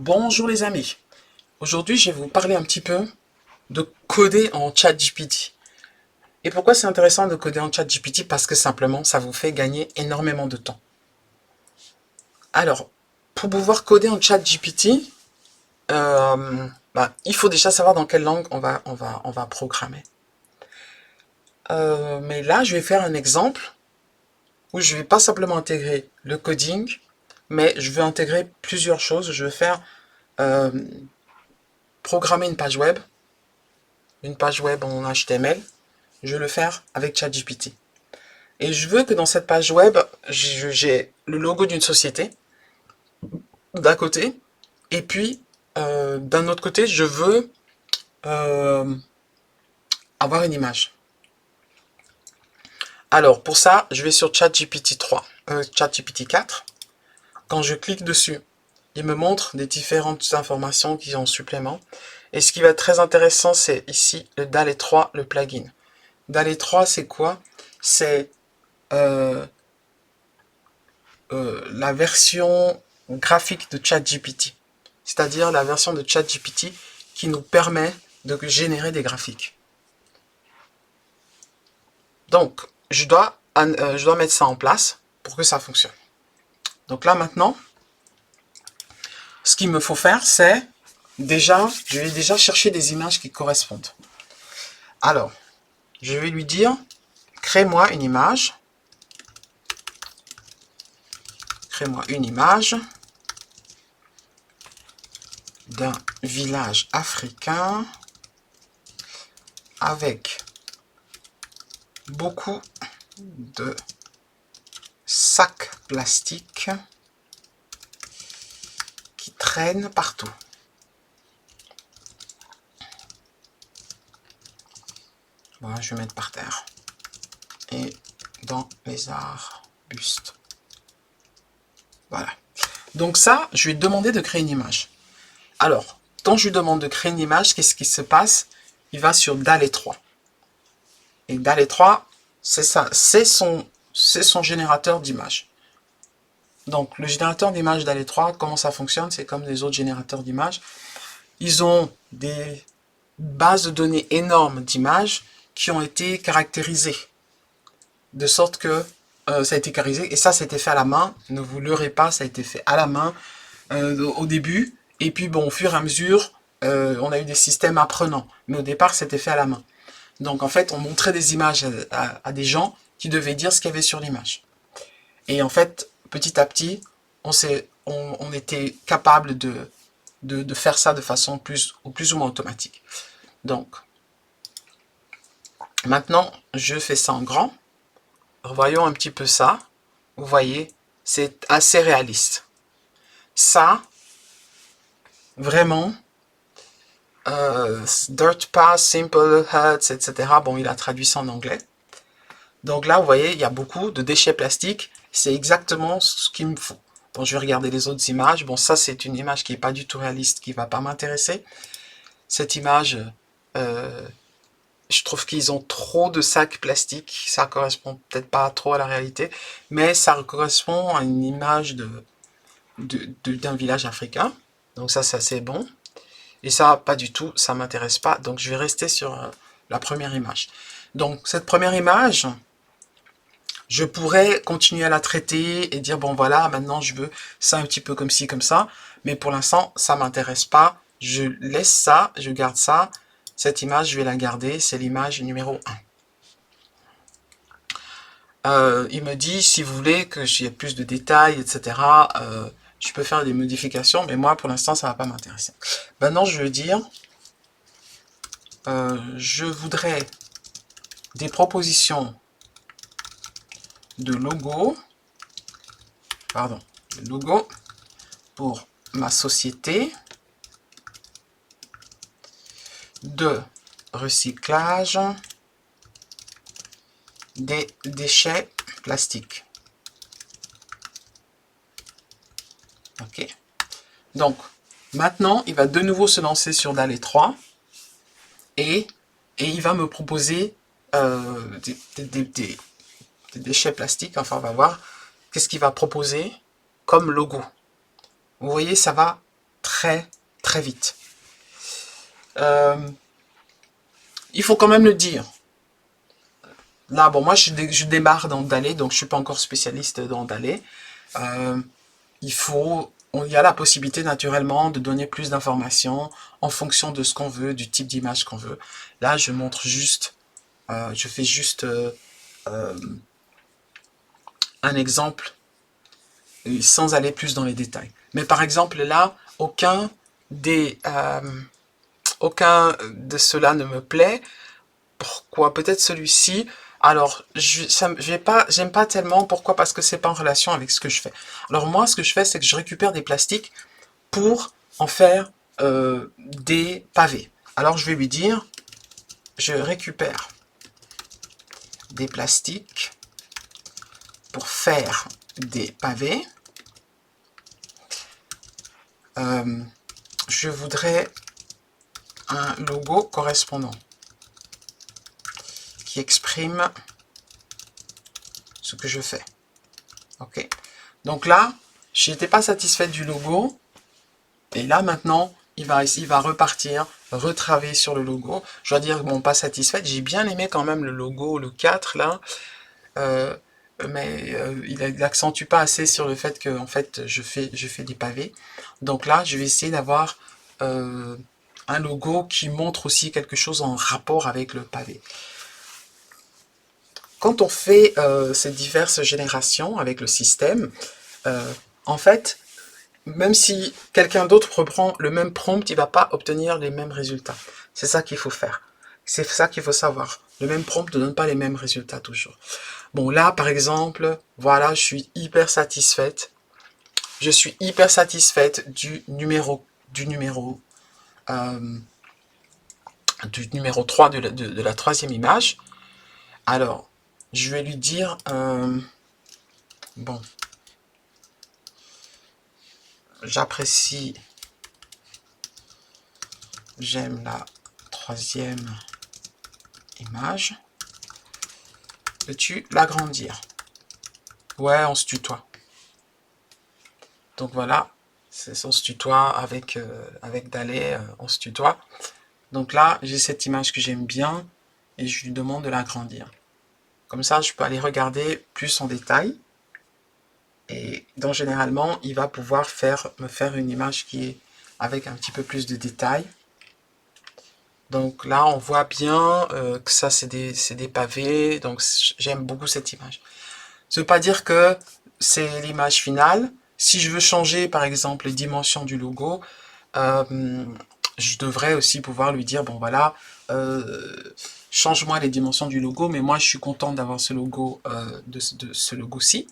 Bonjour les amis, aujourd'hui je vais vous parler un petit peu de coder en ChatGPT. Et pourquoi c'est intéressant de coder en ChatGPT? Parce que simplement ça vous fait gagner énormément de temps. Alors, pour pouvoir coder en ChatGPT, il faut déjà savoir dans quelle langue on va programmer. Mais là je vais faire un exemple où je vais pas simplement intégrer le coding, mais je veux intégrer plusieurs choses. Je vais faire euh, programmer une page web en HTML. Je vais le faire avec ChatGPT. Et je veux que dans cette page web, j'ai le logo d'une société d'un côté, et puis d'un autre côté, je veux euh, avoir une image. Alors pour ça, je vais sur ChatGPT 4. Quand je clique dessus, il me montre des différentes informations qui sont en supplément. Et ce qui va être très intéressant, c'est ici le DALL-E 3, le plugin. DALL-E 3, c'est quoi? C'est la version graphique de ChatGPT, c'est-à-dire la version de ChatGPT qui nous permet de générer des graphiques. Donc, je dois mettre ça en place pour que ça fonctionne. Donc là maintenant, ce qu'il me faut faire, c'est je vais déjà chercher des images qui correspondent. Alors, je vais lui dire, crée-moi une image. Crée-moi une image d'un village africain avec beaucoup de sacs plastiques qui traînent partout. Voilà, je vais mettre par terre. Et dans les arbustes. Voilà. Donc ça, je lui ai demandé de créer une image. Alors, quand je lui demande de créer une image, qu'est-ce qui se passe? Il va sur DALL-E 3. Et DALL-E 3, c'est ça, c'est son générateur d'images. Donc, le générateur d'images DALL-E 3, comment ça fonctionne? C'est comme les autres générateurs d'images. Ils ont des bases de données énormes d'images qui ont été caractérisées. De sorte que ça a été caractérisé. Et ça, c'était fait à la main. Ne vous leurrez pas, ça a été fait à la main au début. Et puis, bon, au fur et à mesure, on a eu des systèmes apprenants. Mais au départ, c'était fait à la main. Donc, en fait, on montrait des images à des gens qui devaient dire ce qu'il y avait sur l'image. Et en fait, petit à petit, on était capable de faire ça de façon plus ou moins automatique. Donc, maintenant, je fais ça en grand. Voyons un petit peu ça. Vous voyez, c'est assez réaliste. Ça, vraiment, Dirt Path, Simple Huts, etc. Bon, il a traduit ça en anglais. Donc là, vous voyez, il y a beaucoup de déchets plastiques. C'est exactement ce qu'il me faut. Bon, je vais regarder les autres images. Bon, ça, c'est une image qui n'est pas du tout réaliste, qui ne va pas m'intéresser. Cette image, je trouve qu'ils ont trop de sacs plastiques. Ça correspond peut-être pas trop à la réalité, mais ça correspond à une image d'un village africain. Donc ça, c'est assez bon. Et ça, pas du tout, ça m'intéresse pas. Donc je vais rester sur la première image. Donc cette première image, je pourrais continuer à la traiter et dire, bon voilà, maintenant je veux ça un petit peu comme ci, comme ça. Mais pour l'instant, ça m'intéresse pas. Je laisse ça, je garde ça. Cette image, je vais la garder. C'est l'image numéro 1. Il me dit, si vous voulez que j'y ai plus de détails, etc., je peux faire des modifications, mais moi, pour l'instant, ça va pas m'intéresser. Maintenant, je veux dire, je voudrais des propositions de logo, pour ma société de recyclage des déchets plastiques. Ok. Donc, maintenant, il va de nouveau se lancer sur DALL-E 3 et il va me proposer des déchets plastiques. Enfin, on va voir qu'est-ce qu'il va proposer comme logo. Vous voyez, ça va très très vite. Il faut quand même le dire. Là, bon, moi, je démarre dans Dalé, donc je suis pas encore spécialiste dans Dalé. Il y a la possibilité naturellement de donner plus d'informations en fonction de ce qu'on veut, du type d'image qu'on veut. Là, je montre juste, je fais juste un exemple sans aller plus dans les détails. Mais par exemple, là, aucun de cela ne me plaît. Pourquoi? Peut-être celui-ci. Alors, j'aime pas tellement. Pourquoi? Parce que c'est pas en relation avec ce que je fais. Alors moi, ce que je fais, c'est que je récupère des plastiques pour en faire des pavés. Alors, je vais lui dire, je récupère des plastiques pour faire des pavés. Je voudrais un logo correspondant qui exprime ce que je fais. Ok. Donc là, je n'étais pas satisfaite du logo. Et là, maintenant, il va repartir, retravailler sur le logo. Je dois dire, bon, pas satisfaite. J'ai bien aimé quand même le logo, le 4, là. Mais il n'accentue pas assez sur le fait que, en fait, je fais des pavés. Donc là, je vais essayer d'avoir un logo qui montre aussi quelque chose en rapport avec le pavé. Quand on fait ces diverses générations avec le système, en fait, même si quelqu'un d'autre reprend le même prompt, il ne va pas obtenir les mêmes résultats. C'est ça qu'il faut faire. C'est ça qu'il faut savoir. Le même prompt ne donne pas les mêmes résultats toujours. Bon, là, par exemple, voilà, je suis hyper satisfaite. Je suis hyper satisfaite du numéro 3 de la troisième image. Alors, je vais lui dire, bon, j'apprécie, j'aime la troisième image. Peux-tu l'agrandir? Ouais, on se tutoie. Donc voilà, on se tutoie avec Dalé, on se tutoie. Donc là, j'ai cette image que j'aime bien et je lui demande de l'agrandir. Comme ça, je peux aller regarder plus en détail. Et donc généralement, il va pouvoir me faire une image qui est avec un petit peu plus de détails. Donc là, on voit bien que ça, c'est des pavés. Donc j'aime beaucoup cette image. Ça ne veut pas dire que c'est l'image finale. Si je veux changer, par exemple, les dimensions du logo, je devrais aussi pouvoir lui dire, bon voilà, change-moi les dimensions du logo, mais moi je suis content d'avoir ce logo, de ce logo-ci.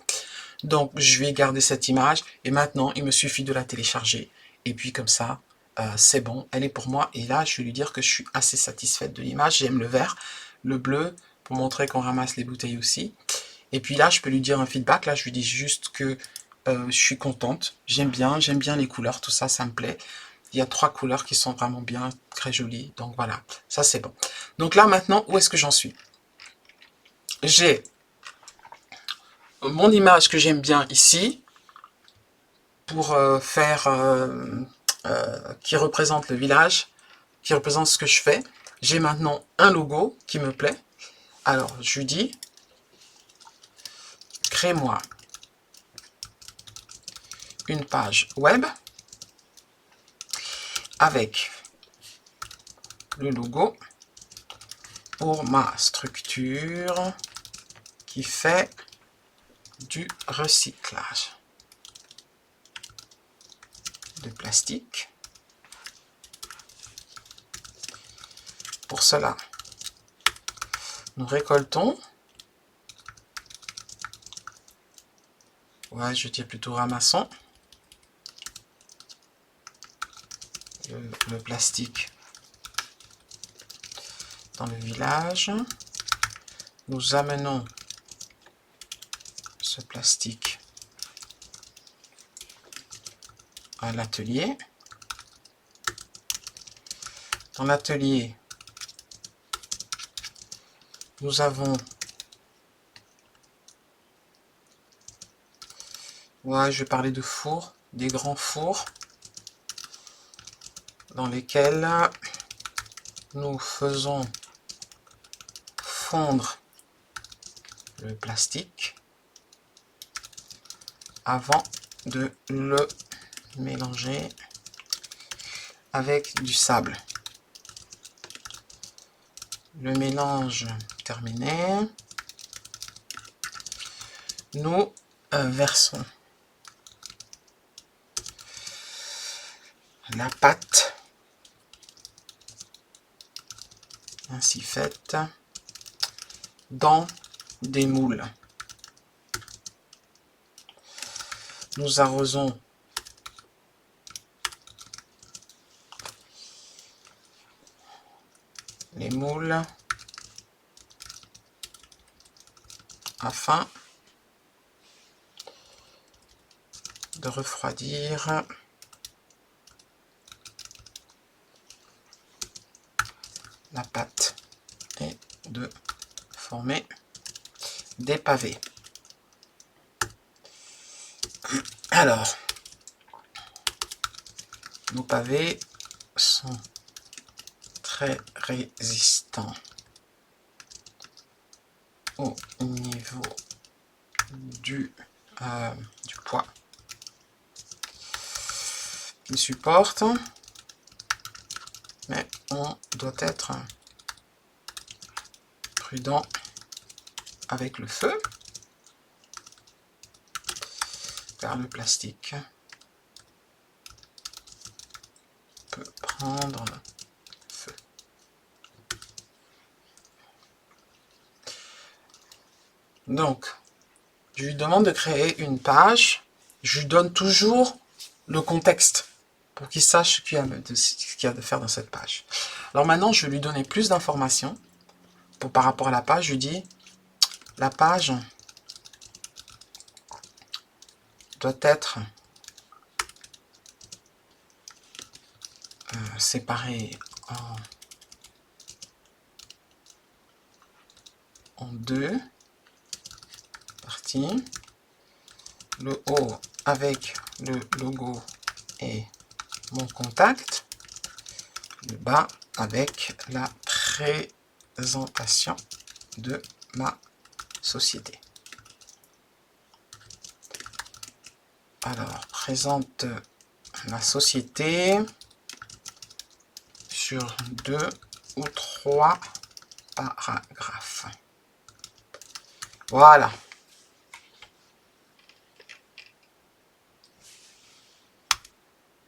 Donc je vais garder cette image, et maintenant il me suffit de la télécharger. Et puis comme ça, c'est bon, elle est pour moi. Et là, je vais lui dire que je suis assez satisfaite de l'image. J'aime le vert, le bleu, pour montrer qu'on ramasse les bouteilles aussi. Et puis là, je peux lui dire un feedback. Là, je lui dis juste que je suis contente. J'aime bien les couleurs, tout ça, ça me plaît. Il y a 3 couleurs qui sont vraiment bien, très jolies. Donc voilà, ça c'est bon. Donc là, maintenant, où est-ce que j'en suis? J'ai mon image que j'aime bien ici, pour faire... qui représente le village, qui représente ce que je fais. J'ai maintenant un logo qui me plaît. Alors, je lui dis, crée-moi une page web avec le logo pour ma structure qui fait du recyclage de plastique. Pour cela, nous récoltons, ouais, je dis plutôt ramassons, le plastique dans le village. Nous amenons ce plastique à l'atelier. Dans l'atelier, nous avons, ouais, je vais parler de fours, des grands fours. dans lesquels nous faisons fondre le plastique avant de le mélanger avec du sable. Le mélange terminé, nous versons la pâte ainsi faite dans des moules. Nous arrosons les moules afin de refroidir la pâte et de former des pavés. Alors, nos pavés sont très résistants au niveau du poids. Ils supportent, mais on doit être prudent avec le feu, car le plastique peut prendre feu. Donc, je lui demande de créer une page, je lui donne toujours le contexte pour qu'il sache ce qu'il y a de faire dans cette page. Alors maintenant, je vais lui donner plus d'informations par rapport à la page. Je lui dis, la page doit être séparée en deux parties. Le haut avec le logo et mon contact, le bas avec la présentation de ma société. Alors, présente la société sur 2 ou 3 paragraphes. Voilà.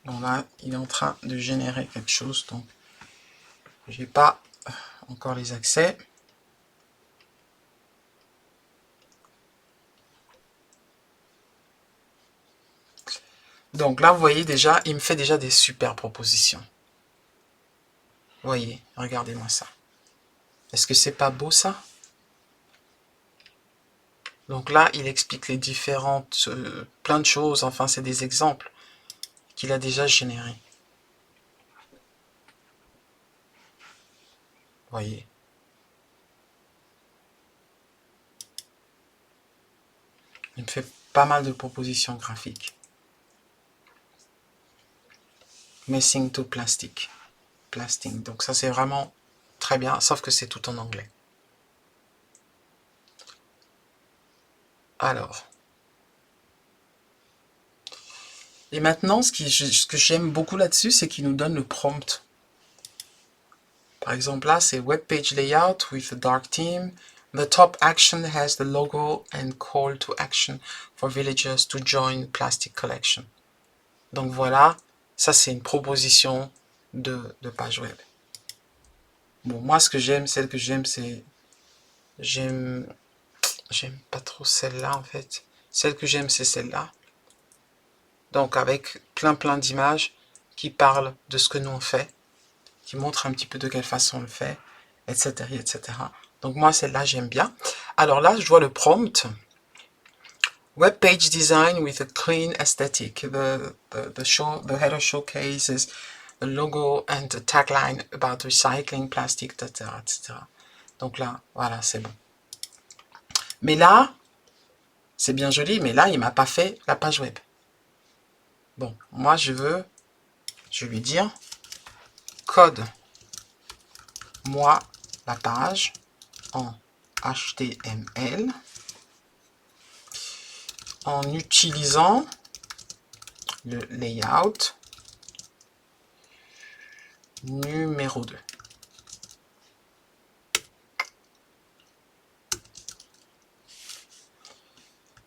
Donc là, il est en train de générer quelque chose, donc j'ai pas encore les accès. Donc là, vous voyez déjà, il me fait déjà des super propositions. Vous voyez, regardez-moi ça. Est-ce que c'est pas beau ça? Donc là, il explique les différentes, plein de choses, enfin c'est des exemples qu'il a déjà générés. Vous voyez. Il me fait pas mal de propositions graphiques. Messing to plastic. Plasting. Donc ça c'est vraiment très bien, sauf que c'est tout en anglais. Alors. Et maintenant, ce que j'aime beaucoup là-dessus, c'est qu'il nous donne le prompt. Par exemple, là, c'est Web Page Layout with a dark theme. The top action has the logo and call to action for villagers to join Plastic Collection. Donc voilà, ça c'est une proposition de page web. Bon, moi ce que j'aime, celle que j'aime, c'est... J'aime pas trop celle-là en fait. Celle que j'aime, c'est celle-là. Donc avec plein d'images qui parlent de ce que nous on fait, qui montrent un petit peu de quelle façon on le fait, etc. etc. Donc moi celle-là j'aime bien. Alors là je vois le prompt. Web page design with a clean aesthetic. The header showcases the logo and the tagline about recycling plastic, etc. etc. Donc là, voilà, c'est bon. Mais là, c'est bien joli, mais là, il m'a pas fait la page web. Bon, moi, je vais lui dire, code-moi la page en HTML en utilisant le layout numéro 2.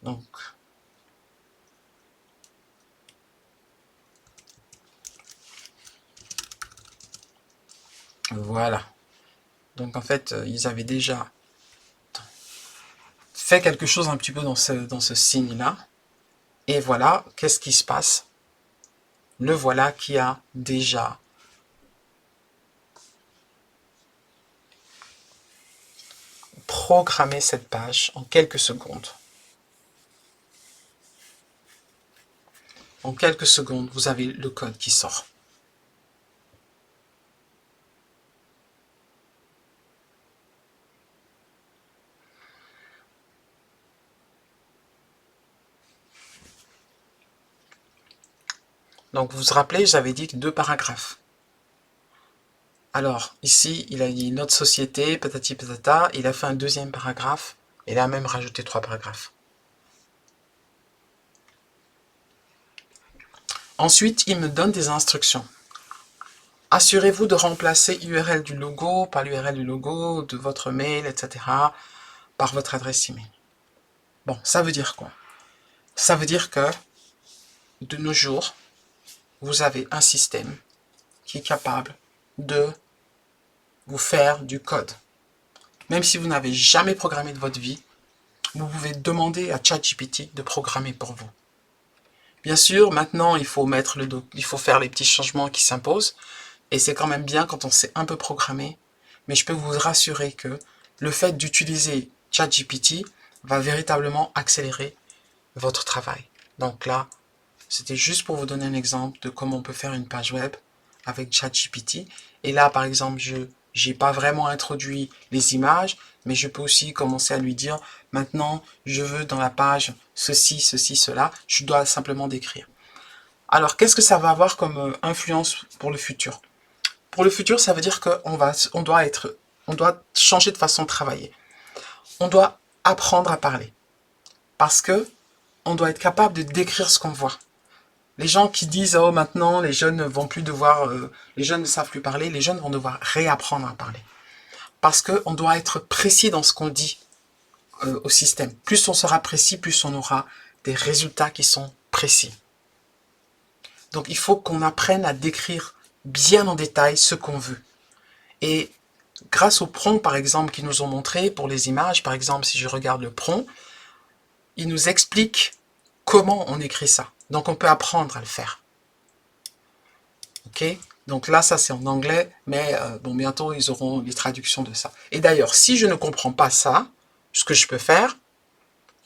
Donc, voilà. Donc, en fait, ils avaient déjà fait quelque chose un petit peu dans ce signe-là. Et voilà, qu'est-ce qui se passe? Le voilà qui a déjà programmé cette page en quelques secondes. En quelques secondes, vous avez le code qui sort. Donc, vous vous rappelez, j'avais dit 2 paragraphes. Alors, ici, il a dit notre société, patati patata, il a fait un 2e paragraphe, et il a même rajouté 3 paragraphes. Ensuite, il me donne des instructions. Assurez-vous de remplacer l'URL du logo par l'URL du logo, de votre mail, etc., par votre adresse email. Bon, ça veut dire quoi? Ça veut dire que, de nos jours, vous avez un système qui est capable de vous faire du code. Même si vous n'avez jamais programmé de votre vie, vous pouvez demander à ChatGPT de programmer pour vous. Bien sûr, maintenant, il faut faire les petits changements qui s'imposent, et c'est quand même bien quand on sait un peu programmer, mais je peux vous rassurer que le fait d'utiliser ChatGPT va véritablement accélérer votre travail. Donc là, c'était juste pour vous donner un exemple de comment on peut faire une page web avec ChatGPT. Et là, par exemple, je n'ai pas vraiment introduit les images, mais je peux aussi commencer à lui dire, maintenant, je veux dans la page ceci, ceci, cela. Je dois simplement décrire. Alors, qu'est-ce que ça va avoir comme influence pour le futur? Pour le futur, ça veut dire qu'on doit changer de façon de travailler. On doit apprendre à parler. Parce que on doit être capable de décrire ce qu'on voit. Les gens qui disent oh maintenant les jeunes vont plus devoir, les jeunes ne savent plus parler, les jeunes vont devoir réapprendre à parler. Parce que on doit être précis dans ce qu'on dit au système. Plus on sera précis, plus on aura des résultats qui sont précis. Donc il faut qu'on apprenne à décrire bien en détail ce qu'on veut. Et grâce au prompt par exemple qu'ils nous ont montré pour les images, par exemple si je regarde le prompt, il nous explique comment on écrit ça. Donc on peut apprendre à le faire. Ok? Donc là, ça c'est en anglais, mais bon, bientôt ils auront les traductions de ça. Et d'ailleurs, si je ne comprends pas ça, ce que je peux faire,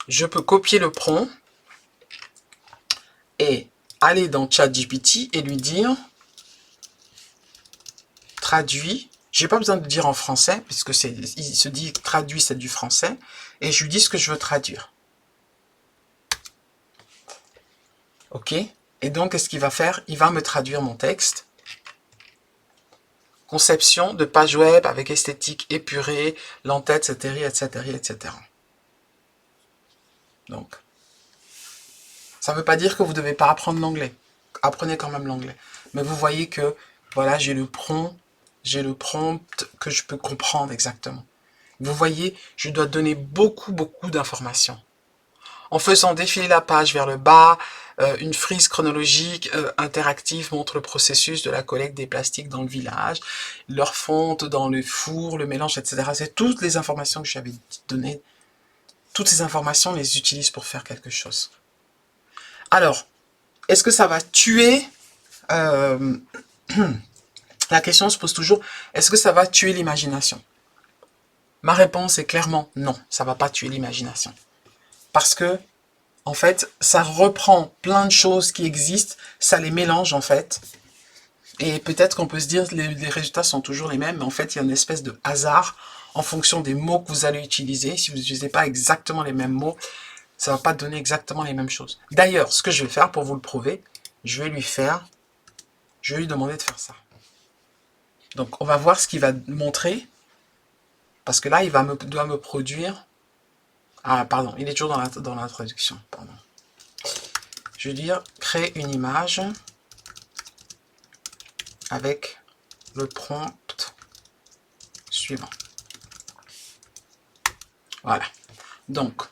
je peux copier le prompt et aller dans ChatGPT et lui dire traduit. J'ai pas besoin de dire en français, puisque il se dit traduit, c'est du français, et je lui dis ce que je veux traduire. Ok? Et donc, qu'est-ce qu'il va faire? Il va me traduire mon texte. Conception de page web avec esthétique épurée, l'entête, etc., etc. Donc, ça ne veut pas dire que vous ne devez pas apprendre l'anglais. Apprenez quand même l'anglais. Mais vous voyez que, voilà, j'ai le prompt que je peux comprendre exactement. Vous voyez, je dois donner beaucoup d'informations. En faisant défiler la page vers le bas, une frise chronologique interactive montre le processus de la collecte des plastiques dans le village, leur fonte dans le four, le mélange, etc. C'est toutes les informations que j'avais données. Toutes ces informations, on les utilise pour faire quelque chose. Alors, est-ce que ça va tuer la question se pose toujours, est-ce que ça va tuer l'imagination? Ma réponse est clairement non, ça ne va pas tuer l'imagination. Parce que en fait, ça reprend plein de choses qui existent, ça les mélange en fait. Et peut-être qu'on peut se dire que les résultats sont toujours les mêmes, mais en fait, il y a une espèce de hasard en fonction des mots que vous allez utiliser. Si vous n'utilisez pas exactement les mêmes mots, ça ne va pas donner exactement les mêmes choses. D'ailleurs, ce que je vais faire pour vous le prouver, je vais lui demander de faire ça. Donc, on va voir ce qu'il va montrer. Parce que là, doit me produire... Ah, pardon, il est toujours dans l'introduction. Pardon. Je veux dire, créer une image avec le prompt suivant. Voilà. Donc,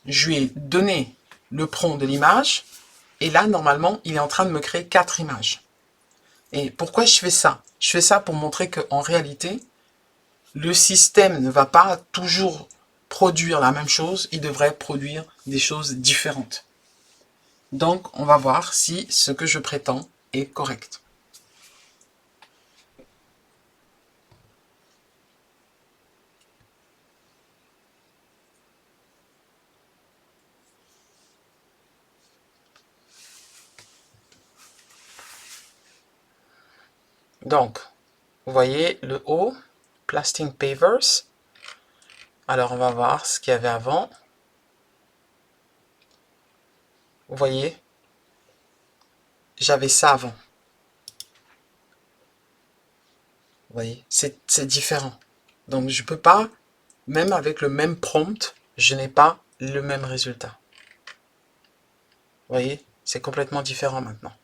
je lui ai donné le prompt de l'image. Et là, normalement, il est en train de me créer 4 images. Et pourquoi je fais ça? Je fais ça pour montrer qu'en réalité, le système ne va pas toujours produire la même chose, il devrait produire des choses différentes. Donc, on va voir si ce que je prétends est correct. Donc, vous voyez le haut, Plastic Pavers. Alors, on va voir ce qu'il y avait avant. Vous voyez, j'avais ça avant. Vous voyez, c'est différent. Donc, je peux pas, même avec le même prompt, je n'ai pas le même résultat. Vous voyez, c'est complètement différent maintenant.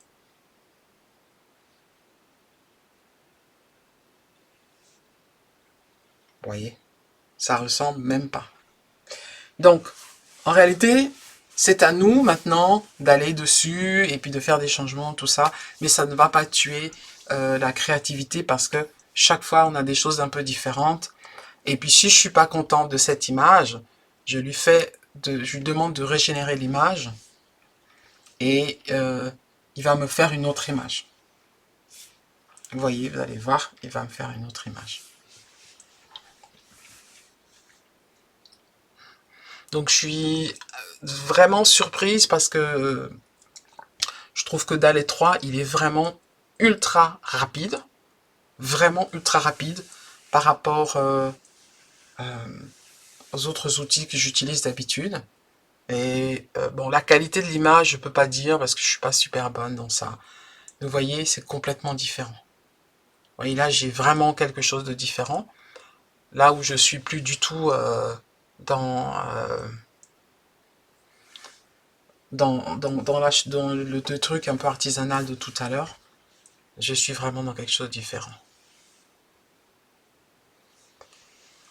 Vous voyez, ça ressemble même pas. Donc, en réalité, c'est à nous maintenant d'aller dessus et puis de faire des changements, tout ça. Mais ça ne va pas tuer la créativité parce que chaque fois, on a des choses un peu différentes. Et puis, si je suis pas content de cette image, je lui demande de régénérer l'image et il va me faire une autre image. Vous voyez, vous allez voir, il va me faire une autre image. Donc, je suis vraiment surprise parce que je trouve que DALL-E 3, il est vraiment ultra rapide. Vraiment ultra rapide par rapport aux autres outils que j'utilise d'habitude. Et bon, la qualité de l'image, je peux pas dire parce que je suis pas super bonne dans ça. Vous voyez, c'est complètement différent. Vous voyez, là, j'ai vraiment quelque chose de différent. Là où je suis plus du tout dans le truc un peu artisanal de tout à l'heure. Je suis vraiment dans quelque chose de différent.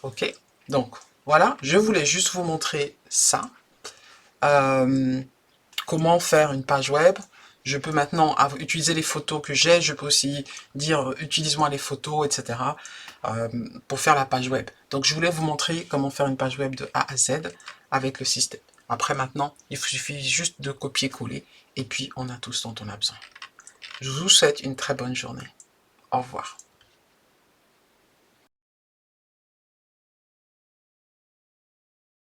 Ok, donc voilà, je voulais juste vous montrer ça. Comment faire une page web. Je peux maintenant utiliser les photos que j'ai, je peux aussi dire utilise-moi les photos, etc. Pour faire la page web. Donc je voulais vous montrer comment faire une page web de A à Z avec le système. Après maintenant, il suffit juste de copier-coller et puis on a tout ce dont on a besoin. Je vous souhaite une très bonne journée. Au revoir.